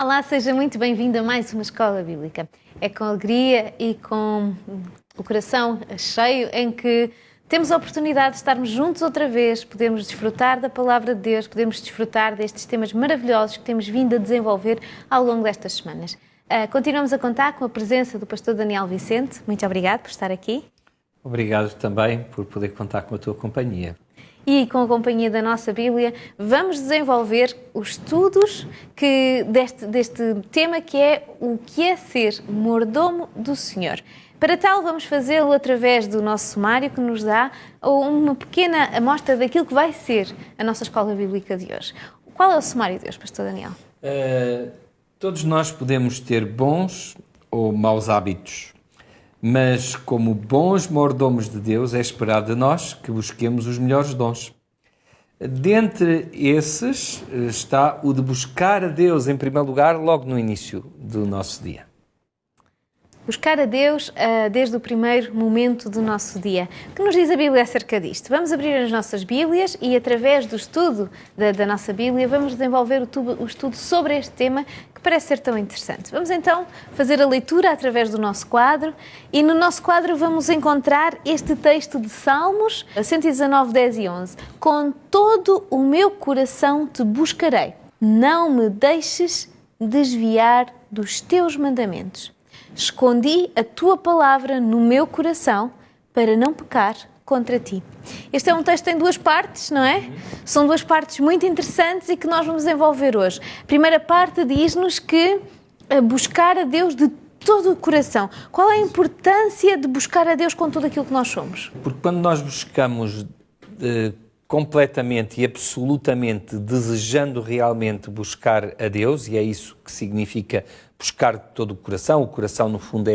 Olá, seja muito bem-vindo a mais uma Escola Bíblica. É com alegria e com o coração cheio em que temos a oportunidade de estarmos juntos outra vez, podemos desfrutar da Palavra de Deus, podemos desfrutar destes temas maravilhosos que temos vindo a desenvolver ao longo destas semanas. Continuamos a contar com a presença do pastor Daniel Vicente. Muito obrigado por estar aqui. Obrigado também por poder contar com a tua companhia. E com a companhia da nossa Bíblia, vamos desenvolver os estudos deste tema que é o que é ser mordomo do Senhor. Para tal, vamos fazê-lo através do nosso sumário que nos dá uma pequena amostra daquilo que vai ser a nossa Escola Bíblica de hoje. Qual é o sumário de hoje, pastor Daniel? Todos nós podemos ter bons ou maus hábitos. Mas, como bons mordomos de Deus, é esperado de nós que busquemos os melhores dons. Dentre esses está o de buscar a Deus, em primeiro lugar, logo no início do nosso dia. Buscar a Deus desde o primeiro momento do nosso dia. O que nos diz a Bíblia acerca disto? Vamos abrir as nossas Bíblias e, através do estudo da nossa Bíblia, vamos desenvolver o estudo sobre este tema que parece ser tão interessante. Vamos então fazer a leitura através do nosso quadro e no nosso quadro vamos encontrar este texto de Salmos 119, 10 e 11. Com todo o meu coração te buscarei, não me deixes desviar dos teus mandamentos. Escondi a tua palavra no meu coração para não pecar contra ti. Este é um texto em duas partes, não é? São duas partes muito interessantes e que nós vamos desenvolver hoje. A primeira parte diz-nos que buscar a Deus de todo o coração. Qual é a importância de buscar a Deus com tudo aquilo que nós somos? Porque quando nós buscamos completamente e absolutamente desejando realmente buscar a Deus, e é isso que significa buscar de todo o coração no fundo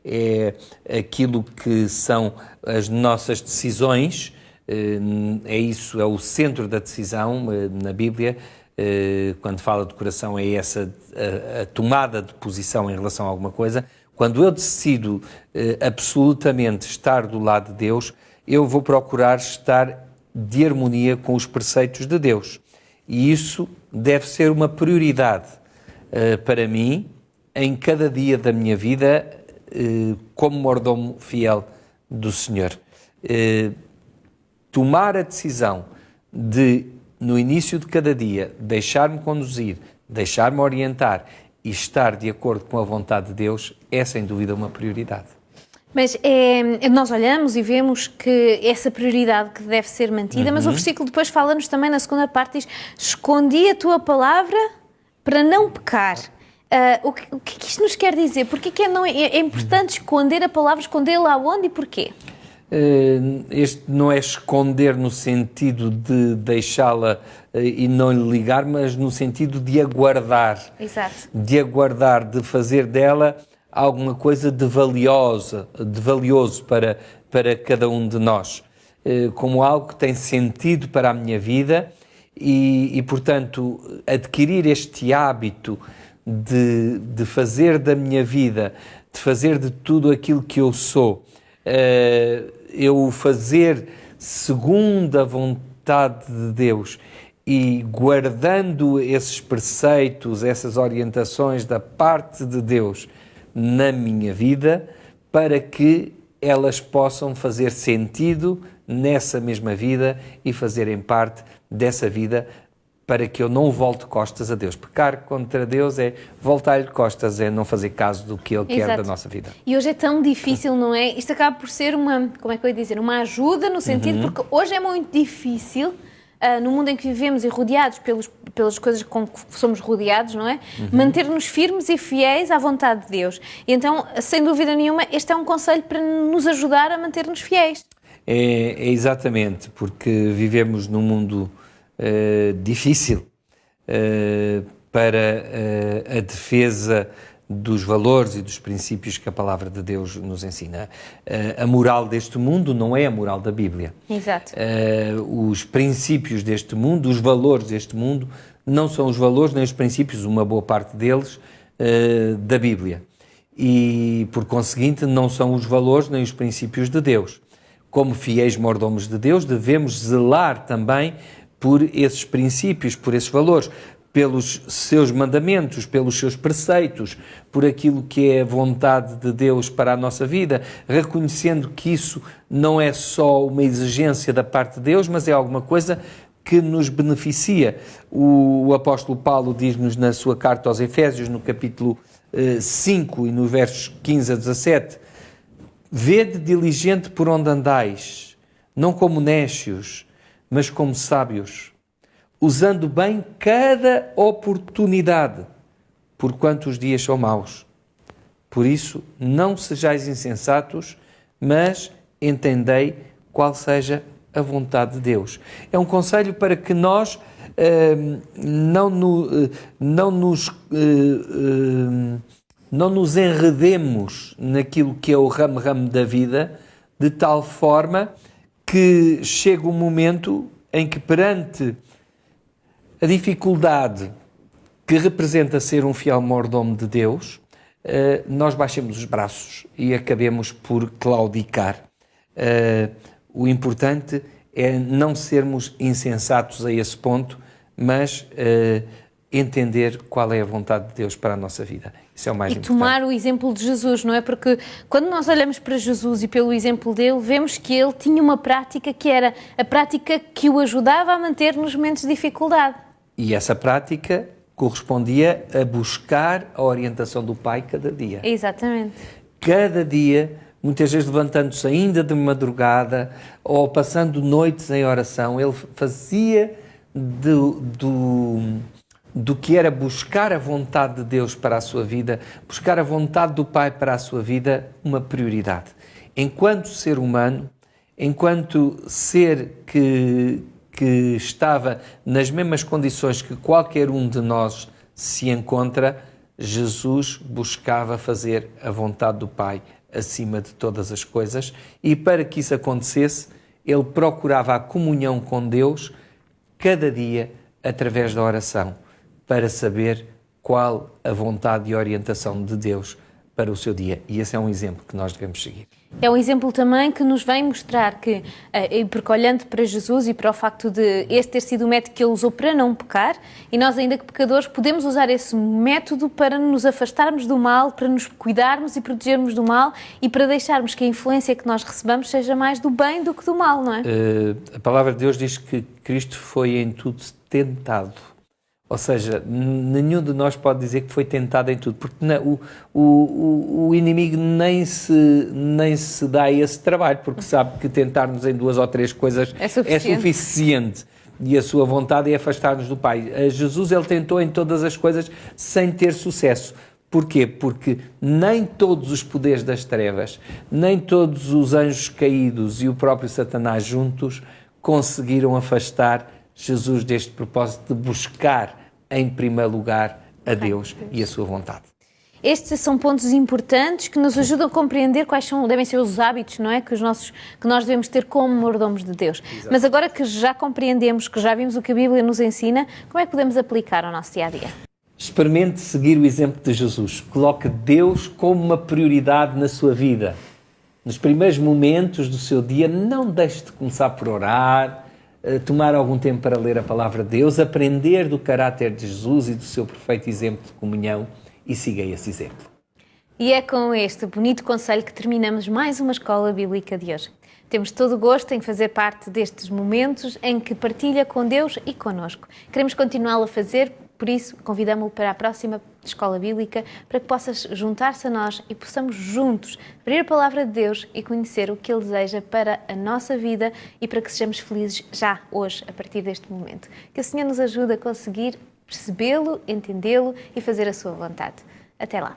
é aquilo que são as nossas decisões, é isso, é o centro da decisão na Bíblia, quando fala de coração é essa a tomada de posição em relação a alguma coisa. Quando eu decido absolutamente estar do lado de Deus, eu vou procurar estar de harmonia com os preceitos de Deus. E isso deve ser uma prioridade para mim, em cada dia da minha vida, como mordomo fiel do Senhor. Tomar a decisão de, no início de cada dia, deixar-me conduzir, deixar-me orientar e estar de acordo com a vontade de Deus, é sem dúvida uma prioridade. Mas nós olhamos e vemos que essa prioridade que deve ser mantida, mas o versículo depois fala-nos também na segunda parte, diz: escondi a tua palavra para não pecar. O que é que isto nos quer dizer? Porquê que é importante esconder a palavra, escondê-la aonde e porquê? Este não é esconder no sentido de deixá-la e não lhe ligar, mas no sentido de aguardar. Exato. De aguardar, de fazer dela alguma coisa de valioso para cada um de nós, como algo que tem sentido para a minha vida e portanto, adquirir este hábito de fazer da minha vida, de fazer de tudo aquilo que eu sou, eu fazer segundo a vontade de Deus e guardando esses preceitos, essas orientações da parte de Deus na minha vida, para que elas possam fazer sentido nessa mesma vida e fazerem parte dessa vida, para que eu não volte costas a Deus. Pecar contra Deus é voltar-lhe costas, é não fazer caso do que Ele quer da nossa vida. E hoje é tão difícil, não é? Isto acaba por ser como é que eu ia dizer, uma ajuda no sentido, porque hoje é muito difícil, no mundo em que vivemos e rodeados pelas coisas com que somos rodeados, não é? Manter-nos firmes e fiéis à vontade de Deus. E então, sem dúvida nenhuma, este é um conselho para nos ajudar a manter-nos fiéis. É exatamente, porque vivemos num mundo difícil para a defesa dos valores e dos princípios que a palavra de Deus nos ensina. A moral deste mundo não é a moral da Bíblia. Exato. Os princípios deste mundo, os valores deste mundo, não são os valores nem os princípios, uma boa parte deles, da Bíblia. E, por conseguinte, não são os valores nem os princípios de Deus. Como fiéis mordomos de Deus, devemos zelar também por esses princípios, por esses valores, pelos seus mandamentos, pelos seus preceitos, por aquilo que é a vontade de Deus para a nossa vida, reconhecendo que isso não é só uma exigência da parte de Deus, mas é alguma coisa que nos beneficia. O apóstolo Paulo diz-nos na sua carta aos Efésios, no capítulo 5 e no versos 15 a 17, vede diligente por onde andais, não como néscios, mas como sábios, usando bem cada oportunidade, porquanto os dias são maus. Por isso, não sejais insensatos, mas entendei qual seja a vontade de Deus. É um conselho para que nós não nos enredemos naquilo que é o ramo-ramo da vida, de tal forma que chega um momento em que, perante a dificuldade que representa ser um fiel mordomo de Deus, nós baixemos os braços e acabemos por claudicar. O importante é não sermos insensatos a esse ponto, mas entender qual é a vontade de Deus para a nossa vida. Isso é o mais importante. E tomar o exemplo de Jesus, não é? Porque quando nós olhamos para Jesus e pelo exemplo dele, vemos que ele tinha uma prática que era a prática que o ajudava a manter nos momentos de dificuldade. E essa prática correspondia a buscar a orientação do Pai cada dia. Exatamente. Cada dia, muitas vezes levantando-se ainda de madrugada ou passando noites em oração, ele fazia do que era buscar a vontade de Deus para a sua vida, buscar a vontade do Pai para a sua vida, uma prioridade. Enquanto ser humano, enquanto ser que estava nas mesmas condições que qualquer um de nós se encontra, Jesus buscava fazer a vontade do Pai acima de todas as coisas, e para que isso acontecesse, ele procurava a comunhão com Deus cada dia através da oração, para saber qual a vontade e orientação de Deus para o seu dia. E esse é um exemplo que nós devemos seguir. É um exemplo também que nos vem mostrar que, porque olhando para Jesus e para o facto de esse ter sido o método que ele usou para não pecar, e nós ainda que pecadores podemos usar esse método para nos afastarmos do mal, para nos cuidarmos e protegermos do mal e para deixarmos que a influência que nós recebamos seja mais do bem do que do mal, não é? A palavra de Deus diz que Cristo foi em tudo tentado. Ou seja, nenhum de nós pode dizer que foi tentado em tudo, porque o inimigo nem se dá esse trabalho, porque sabe que tentar-nos em 2 ou 3 coisas é suficiente. E a sua vontade é afastar-nos do Pai. A Jesus, ele tentou em todas as coisas sem ter sucesso. Porquê? Porque nem todos os poderes das trevas, nem todos os anjos caídos e o próprio Satanás juntos conseguiram afastar Jesus deste propósito de buscar em primeiro lugar a Deus e a sua vontade. Estes são pontos importantes que nos ajudam a compreender quais devem ser os hábitos, não é? Que nós devemos ter como mordomos de Deus. Exato. Mas agora que já compreendemos, que já vimos o que a Bíblia nos ensina, como é que podemos aplicar ao nosso dia-a-dia? Experimente seguir o exemplo de Jesus. Coloque Deus como uma prioridade na sua vida. Nos primeiros momentos do seu dia, não deixe de começar por orar, tomar algum tempo para ler a palavra de Deus, aprender do caráter de Jesus e do seu perfeito exemplo de comunhão e siga esse exemplo. E é com este bonito conselho que terminamos mais uma Escola Bíblica de hoje. Temos todo o gosto em fazer parte destes momentos em que partilha com Deus e connosco. Queremos continuá-lo a fazer, por isso convidamos-o para a próxima Escola Bíblica para que possas juntar-se a nós e possamos juntos abrir a Palavra de Deus e conhecer o que Ele deseja para a nossa vida e para que sejamos felizes já, hoje, a partir deste momento. Que o Senhor nos ajude a conseguir percebê-lo, entendê-lo e fazer a sua vontade. Até lá!